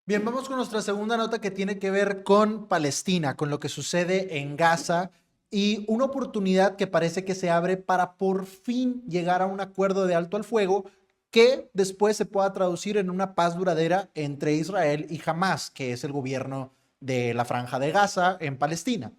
Bien, vamos con nuestra segunda nota que tiene que ver con Palestina, con lo que sucede en Gaza y una oportunidad que parece que se abre para por fin llegar a un acuerdo de alto al fuego que después se pueda traducir en una paz duradera entre Israel y Hamas, que es el gobierno de la Franja de Gaza en Palestina.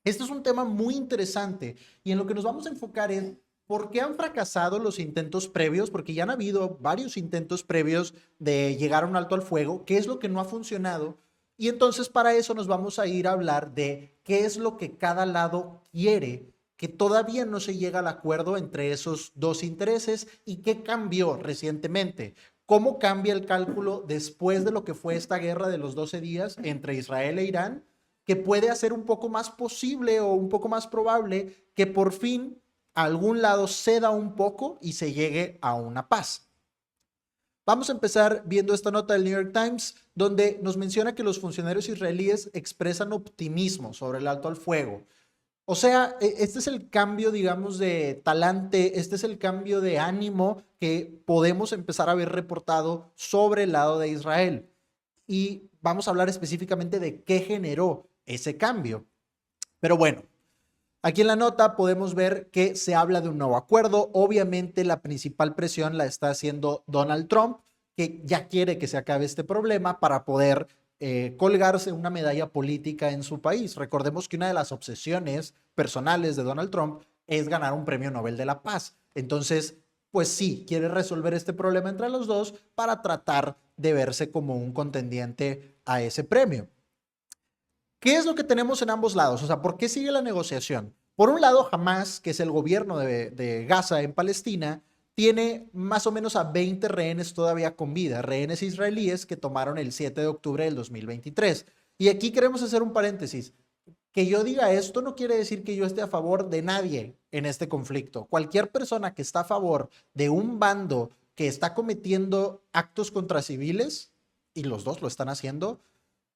Este es un tema muy interesante y en lo que nos vamos a enfocar es por qué han fracasado los intentos previos, porque ya han habido varios intentos previos de llegar a un alto al fuego, qué es lo que no ha funcionado. Y entonces para eso nos vamos a ir a hablar de qué es lo que cada lado quiere, que todavía no se llega al acuerdo entre esos dos intereses y qué cambió recientemente. ¿Cómo cambia el cálculo después de lo que fue esta guerra de los 12 días entre Israel e Irán? Que puede hacer un poco más posible o un poco más probable que por fin a algún lado ceda un poco y se llegue a una paz. Vamos a empezar viendo esta nota del New York Times, donde nos menciona que los funcionarios israelíes expresan optimismo sobre el alto al fuego. O sea, este es el cambio, digamos, de talante, este es el cambio de ánimo que podemos empezar a ver reportado sobre el lado de Israel. Y vamos a hablar específicamente de qué generó ese cambio. Pero bueno, aquí en la nota podemos ver que se habla de un nuevo acuerdo. Obviamente la principal presión la está haciendo Donald Trump, que ya quiere que se acabe este problema para poder colgarse una medalla política en su país. Recordemos que una de las obsesiones personales de Donald Trump es ganar un premio Nobel de la Paz. Entonces, pues sí, quiere resolver este problema entre los dos para tratar de verse como un contendiente a ese premio. ¿Qué es lo que tenemos en ambos lados? O sea, ¿por qué sigue la negociación? Por un lado, Hamas, que es el gobierno de Gaza en Palestina, tiene más o menos a 20 rehenes todavía con vida, rehenes israelíes que tomaron el 7 de octubre del 2023. Y aquí queremos hacer un paréntesis. Que yo diga esto no quiere decir que yo esté a favor de nadie en este conflicto. Cualquier persona que está a favor de un bando que está cometiendo actos contra civiles, y los dos lo están haciendo,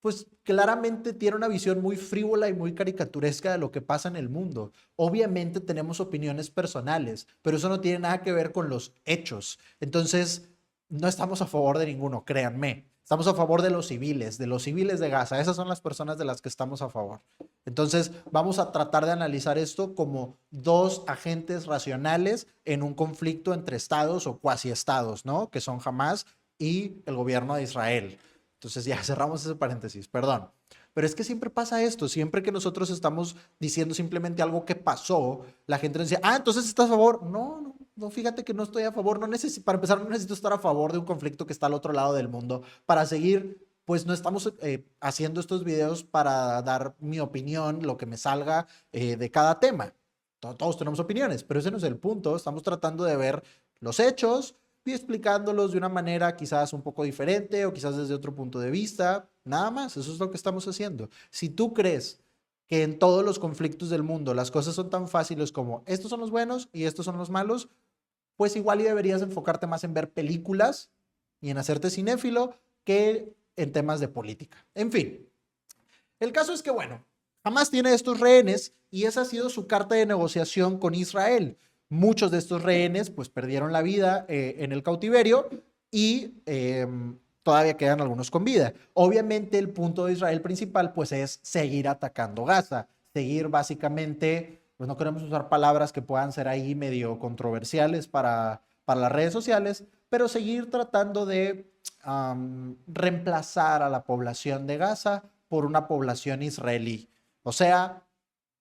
pues claramente tiene una visión muy frívola y muy caricaturesca de lo que pasa en el mundo. Obviamente tenemos opiniones personales, pero eso no tiene nada que ver con los hechos. Entonces, no estamos a favor de ninguno, créanme. Estamos a favor de los civiles de Gaza. Esas son las personas de las que estamos a favor. Entonces, vamos a tratar de analizar esto como dos agentes racionales en un conflicto entre estados o cuasi estados, ¿no? Que son Hamas y el gobierno de Israel. Entonces ya cerramos ese paréntesis, perdón. Pero es que siempre pasa esto, siempre que nosotros estamos diciendo simplemente algo que pasó, la gente nos dice, ah, entonces estás a favor. No, no, no, fíjate que no estoy a favor, no necesito, para empezar, no necesito estar a favor de un conflicto que está al otro lado del mundo. Para seguir, pues no estamos haciendo estos videos para dar mi opinión, lo que me salga de cada tema. Todos tenemos opiniones, pero ese no es el punto. Estamos tratando de ver los hechos y explicándolos de una manera quizás un poco diferente o quizás desde otro punto de vista. Nada más, eso es lo que estamos haciendo. Si tú crees que en todos los conflictos del mundo las cosas son tan fáciles como estos son los buenos y estos son los malos, pues igual y deberías enfocarte más en ver películas y en hacerte cinéfilo que en temas de política. En fin, el caso es que, bueno, Hamas tiene estos rehenes y esa ha sido su carta de negociación con Israel. Muchos de estos rehenes pues perdieron la vida en el cautiverio y todavía quedan algunos con vida. Obviamente el punto de Israel principal pues es seguir atacando Gaza, seguir básicamente, pues no queremos usar palabras que puedan ser ahí medio controversiales para las redes sociales, pero seguir tratando de reemplazar a la población de Gaza por una población israelí. O sea,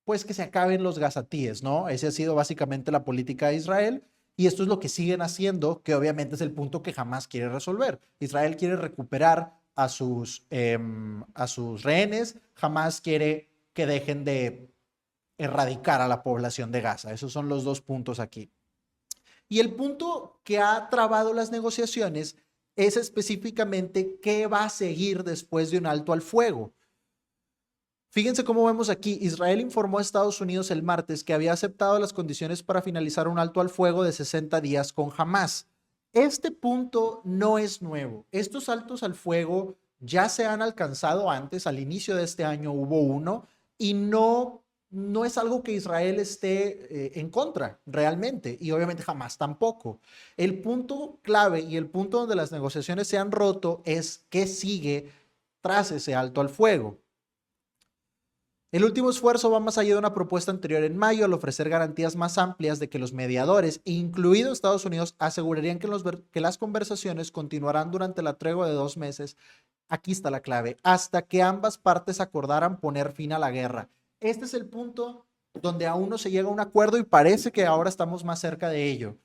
pues que se acaben los gazatíes, ¿no? Esa ha sido básicamente la política de Israel y esto es lo que siguen haciendo, que obviamente es el punto que jamás quiere resolver. Israel quiere recuperar a sus rehenes, jamás quiere que dejen de erradicar a la población de Gaza. Esos son los dos puntos aquí. Y el punto que ha trabado las negociaciones es específicamente qué va a seguir después de un alto al fuego. Fíjense cómo vemos aquí, Israel informó a Estados Unidos el martes que había aceptado las condiciones para finalizar un alto al fuego de 60 días con Hamas. Este punto no es nuevo. Estos altos al fuego ya se han alcanzado antes, al inicio de este año hubo uno y no es algo que Israel esté en contra realmente y obviamente jamás tampoco. El punto clave y el punto donde las negociaciones se han roto es qué sigue tras ese alto al fuego. El último esfuerzo va más allá de una propuesta anterior en mayo al ofrecer garantías más amplias de que los mediadores, incluido Estados Unidos, asegurarían que las conversaciones continuarán durante la tregua de 2 meses. Aquí está la clave, hasta que ambas partes acordaran poner fin a la guerra. Este es el punto donde aún no se llega a un acuerdo y parece que ahora estamos más cerca de ello.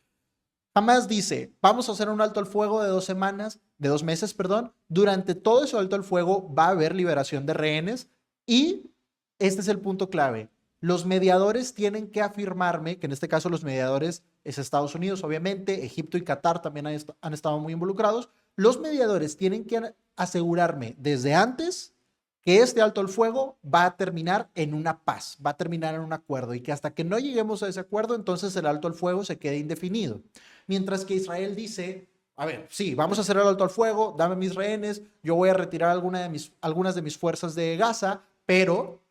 Hamas dice, vamos a hacer un alto al fuego de 2 meses, perdón. Durante todo ese alto al fuego va a haber liberación de rehenes y este es el punto clave. Los mediadores tienen que afirmarme, que en este caso los mediadores es Estados Unidos, obviamente, Egipto y Qatar también han estado muy involucrados. Los mediadores tienen que asegurarme desde antes que este alto al fuego va a terminar en una paz, va a terminar en un acuerdo y que hasta que no lleguemos a ese acuerdo, entonces el alto al fuego se quede indefinido. Mientras que Israel dice, a ver, sí, vamos a hacer el alto al fuego, dame mis rehenes, yo voy a retirar algunas de mis fuerzas de Gaza, pero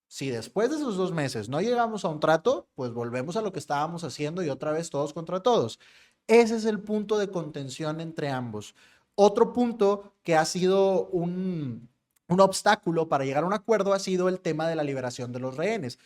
si después de esos 2 meses no llegamos a un trato, pues volvemos a lo que estábamos haciendo y otra vez todos contra todos. Ese es el punto de contención entre ambos. Otro punto que ha sido un obstáculo para llegar a un acuerdo ha sido el tema de la liberación de los rehenes.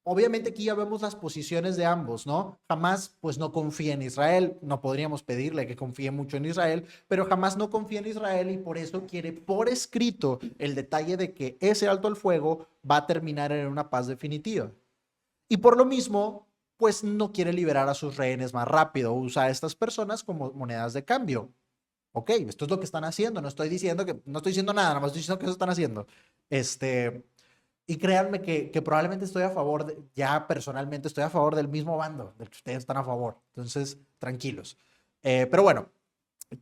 Obviamente aquí ya vemos las posiciones de ambos, ¿no? Jamás pues no confía en Israel, no podríamos pedirle que confíe mucho en Israel, pero jamás no confía en Israel y por eso quiere por escrito el detalle de que ese alto al fuego va a terminar en una paz definitiva. Y por lo mismo, pues no quiere liberar a sus rehenes más rápido, usa a estas personas como monedas de cambio. Ok, esto es lo que están haciendo, no estoy diciendo nada, nada más estoy diciendo que eso están haciendo. Y créanme que probablemente estoy a favor, ya personalmente estoy a favor del mismo bando del que ustedes están a favor. Entonces, tranquilos. Pero bueno,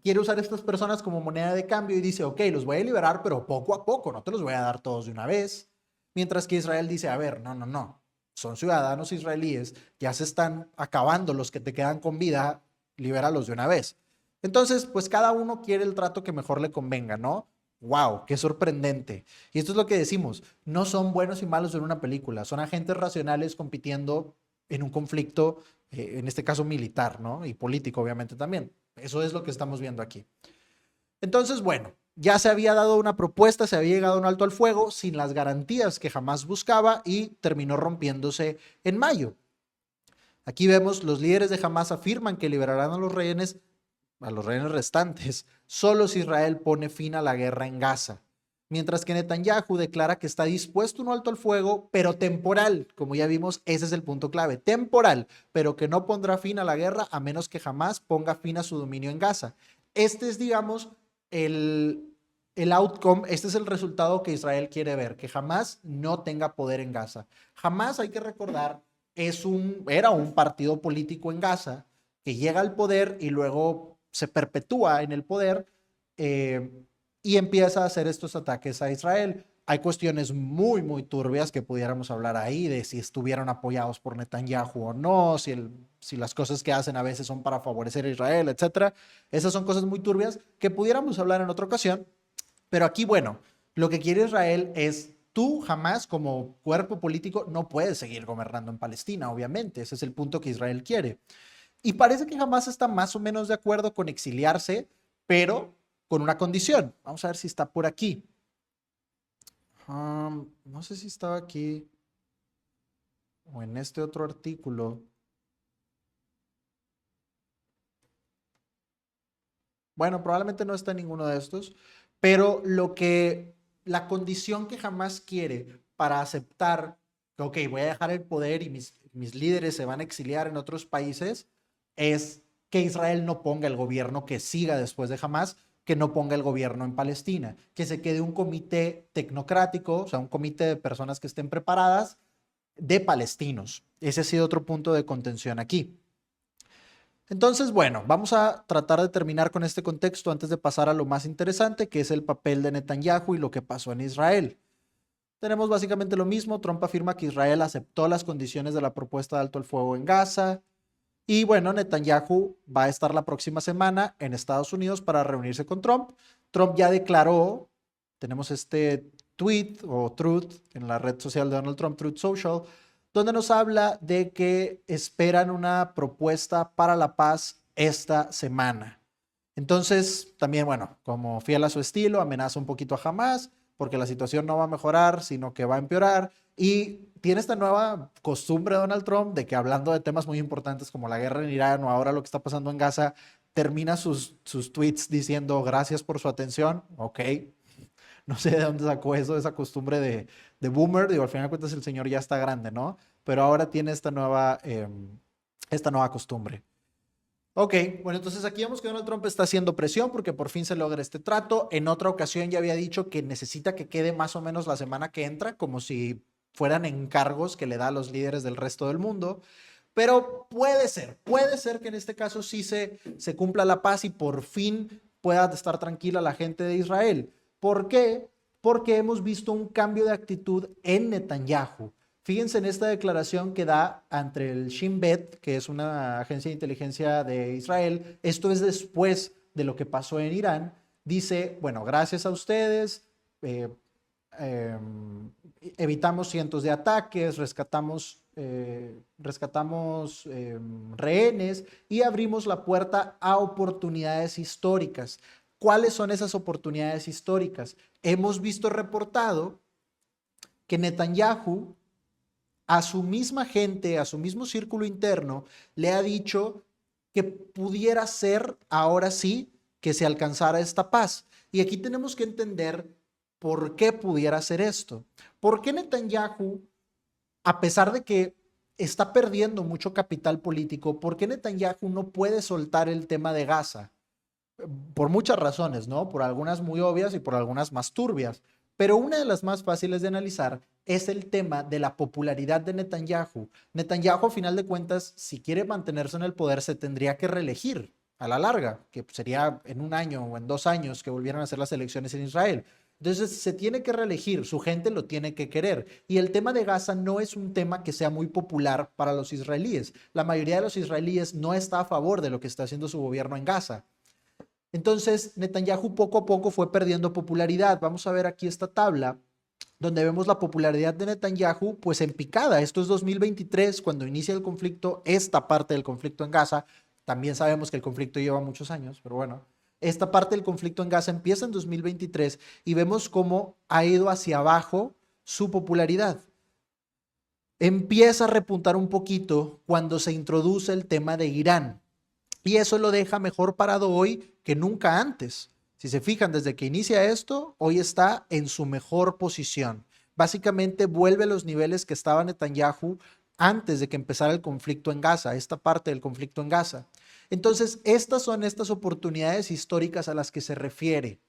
quiere usar a estas personas como moneda de cambio y dice, ok, los voy a liberar, pero poco a poco, no te los voy a dar todos de una vez. Mientras que Israel dice, a ver, no, no, no, son ciudadanos israelíes, ya se están acabando los que te quedan con vida, libéralos de una vez. Entonces, pues cada uno quiere el trato que mejor le convenga, ¿no? Wow, qué sorprendente. Y esto es lo que decimos, no son buenos y malos en una película, son agentes racionales compitiendo en un conflicto, en este caso militar, ¿no? Y político, obviamente también. Eso es lo que estamos viendo aquí. Entonces, bueno, ya se había dado una propuesta, se había llegado a un alto al fuego sin las garantías que jamás buscaba y terminó rompiéndose en mayo. Aquí vemos, los líderes de Hamas afirman que liberarán a los rehenes restantes, solo si Israel pone fin a la guerra en Gaza. Mientras que Netanyahu declara que está dispuesto a un alto al fuego, pero temporal. Como ya vimos, ese es el punto clave. Temporal, pero que no pondrá fin a la guerra a menos que jamás ponga fin a su dominio en Gaza. Este es, digamos, el outcome, este es el resultado que Israel quiere ver, que jamás no tenga poder en Gaza. Jamás, hay que recordar, era un partido político en Gaza que llega al poder y luego se perpetúa en el poder y empieza a hacer estos ataques a Israel. Hay cuestiones muy, muy turbias que pudiéramos hablar ahí de si estuvieron apoyados por Netanyahu o no, si las cosas que hacen a veces son para favorecer a Israel, etcétera. Esas son cosas muy turbias que pudiéramos hablar en otra ocasión, pero aquí, bueno, lo que quiere Israel es tú jamás como cuerpo político no puedes seguir gobernando en Palestina, obviamente. Ese es el punto que Israel quiere. Y parece que jamás está más o menos de acuerdo con exiliarse, pero con una condición. Vamos a ver si está por aquí. No sé si estaba aquí o en este otro artículo. Bueno, probablemente no está en ninguno de estos, pero la condición que jamás quiere para aceptar que, ok, voy a dejar el poder y mis líderes se van a exiliar en otros países, es que Israel no ponga el gobierno que siga después de Hamas, que no ponga el gobierno en Palestina, que se quede un comité tecnocrático, o sea, un comité de personas que estén preparadas de palestinos. Ese ha sido otro punto de contención aquí. Entonces, bueno, vamos a tratar de terminar con este contexto antes de pasar a lo más interesante, que es el papel de Netanyahu y lo que pasó en Israel. Tenemos básicamente lo mismo. Trump afirma que Israel aceptó las condiciones de la propuesta de alto el fuego en Gaza. Y bueno, Netanyahu va a estar la próxima semana en Estados Unidos para reunirse con Trump. Trump ya declaró, tenemos este tweet o truth en la red social de Donald Trump, Truth Social, donde nos habla de que esperan una propuesta para la paz esta semana. Entonces, también, bueno, como fiel a su estilo, amenaza un poquito a Hamas, porque la situación no va a mejorar, sino que va a empeorar. Y tiene esta nueva costumbre Donald Trump de que hablando de temas muy importantes como la guerra en Irán o ahora lo que está pasando en Gaza, termina sus tweets diciendo gracias por su atención. Ok, no sé de dónde sacó eso, esa costumbre de boomer. Digo, al final de cuentas el señor ya está grande, ¿no? Pero ahora tiene esta nueva costumbre. Ok, bueno, entonces aquí vemos que Donald Trump está haciendo presión porque por fin se logra este trato. En otra ocasión ya había dicho que necesita que quede más o menos la semana que entra, como si fueran encargos que le da a los líderes del resto del mundo. Pero puede ser que en este caso sí se cumpla la paz y por fin pueda estar tranquila la gente de Israel. ¿Por qué? Porque hemos visto un cambio de actitud en Netanyahu. Fíjense en esta declaración que da ante el Shin Bet, que es una agencia de inteligencia de Israel. Esto es después de lo que pasó en Irán. Dice, bueno, gracias a ustedes, eh, eh, evitamos cientos de ataques, rescatamos rehenes y abrimos la puerta a oportunidades históricas. ¿Cuáles son esas oportunidades históricas? Hemos visto reportado que Netanyahu a su misma gente, a su mismo círculo interno, le ha dicho que pudiera ser ahora sí que se alcanzara esta paz. Y aquí tenemos que entender por qué pudiera ser esto. ¿Por qué Netanyahu, a pesar de que está perdiendo mucho capital político, por qué Netanyahu no puede soltar el tema de Gaza? Por muchas razones, ¿no? Por algunas muy obvias y por algunas más turbias. Pero una de las más fáciles de analizar es el tema de la popularidad de Netanyahu. Netanyahu, a final de cuentas, si quiere mantenerse en el poder, se tendría que reelegir a la larga, que sería en un año o en 2 años que volvieran a hacer las elecciones en Israel. Entonces se tiene que reelegir, su gente lo tiene que querer. Y el tema de Gaza no es un tema que sea muy popular para los israelíes. La mayoría de los israelíes no está a favor de lo que está haciendo su gobierno en Gaza. Entonces, Netanyahu poco a poco fue perdiendo popularidad. Vamos a ver aquí esta tabla donde vemos la popularidad de Netanyahu pues en picada. Esto es 2023, cuando inicia el conflicto, esta parte del conflicto en Gaza. También sabemos que el conflicto lleva muchos años, pero bueno, esta parte del conflicto en Gaza empieza en 2023 y vemos cómo ha ido hacia abajo su popularidad. Empieza a repuntar un poquito cuando se introduce el tema de Irán. Y eso lo deja mejor parado hoy que nunca antes. Si se fijan, desde que inicia esto, hoy está en su mejor posición. Básicamente vuelve a los niveles que estaba Netanyahu antes de que empezara el conflicto en Gaza, esta parte del conflicto en Gaza. Entonces, estas son estas oportunidades históricas a las que se refiere,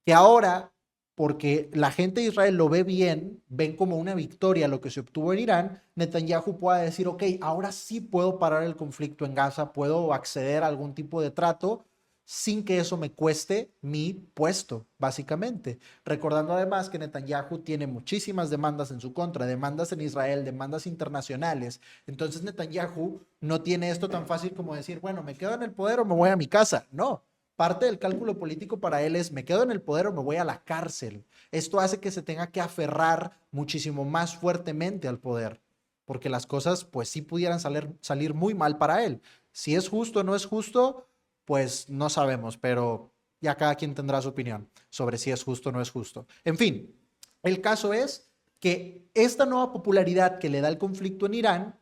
que ahora, porque la gente de Israel lo ve bien, ven como una victoria lo que se obtuvo en Irán, Netanyahu pueda decir, ok, ahora sí puedo parar el conflicto en Gaza, puedo acceder a algún tipo de trato sin que eso me cueste mi puesto, básicamente. Recordando además que Netanyahu tiene muchísimas demandas en su contra, demandas en Israel, demandas internacionales. Entonces Netanyahu no tiene esto tan fácil como decir, bueno, me quedo en el poder o me voy a mi casa. No, parte del cálculo político para él es, me quedo en el poder o me voy a la cárcel. Esto hace que se tenga que aferrar muchísimo más fuertemente al poder, porque las cosas pues sí pudieran salir muy mal para él. Si es justo o no es justo, pues no sabemos, pero ya cada quien tendrá su opinión sobre si es justo o no es justo. En fin, el caso es que esta nueva popularidad que le da el conflicto en Irán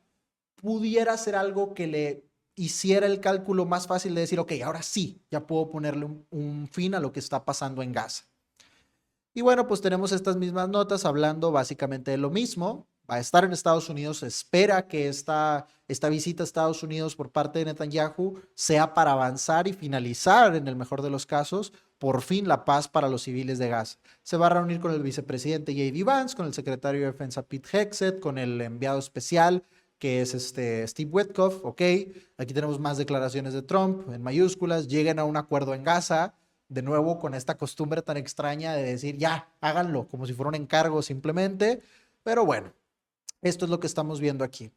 pudiera ser algo que le hiciera el cálculo más fácil de decir, ok, ahora sí, ya puedo ponerle un fin a lo que está pasando en Gaza. Y bueno, pues tenemos estas mismas notas hablando básicamente de lo mismo. Va a estar en Estados Unidos, se espera que esta visita a Estados Unidos por parte de Netanyahu sea para avanzar y finalizar, en el mejor de los casos, por fin la paz para los civiles de Gaza. Se va a reunir con el vicepresidente J.D. Vance, con el secretario de Defensa Pete Hegseth, con el enviado especial que es Steve Witkoff, ok, aquí tenemos más declaraciones de Trump en mayúsculas, lleguen a un acuerdo en Gaza, de nuevo con esta costumbre tan extraña de decir ya, háganlo, como si fuera un encargo simplemente, pero bueno, esto es lo que estamos viendo aquí.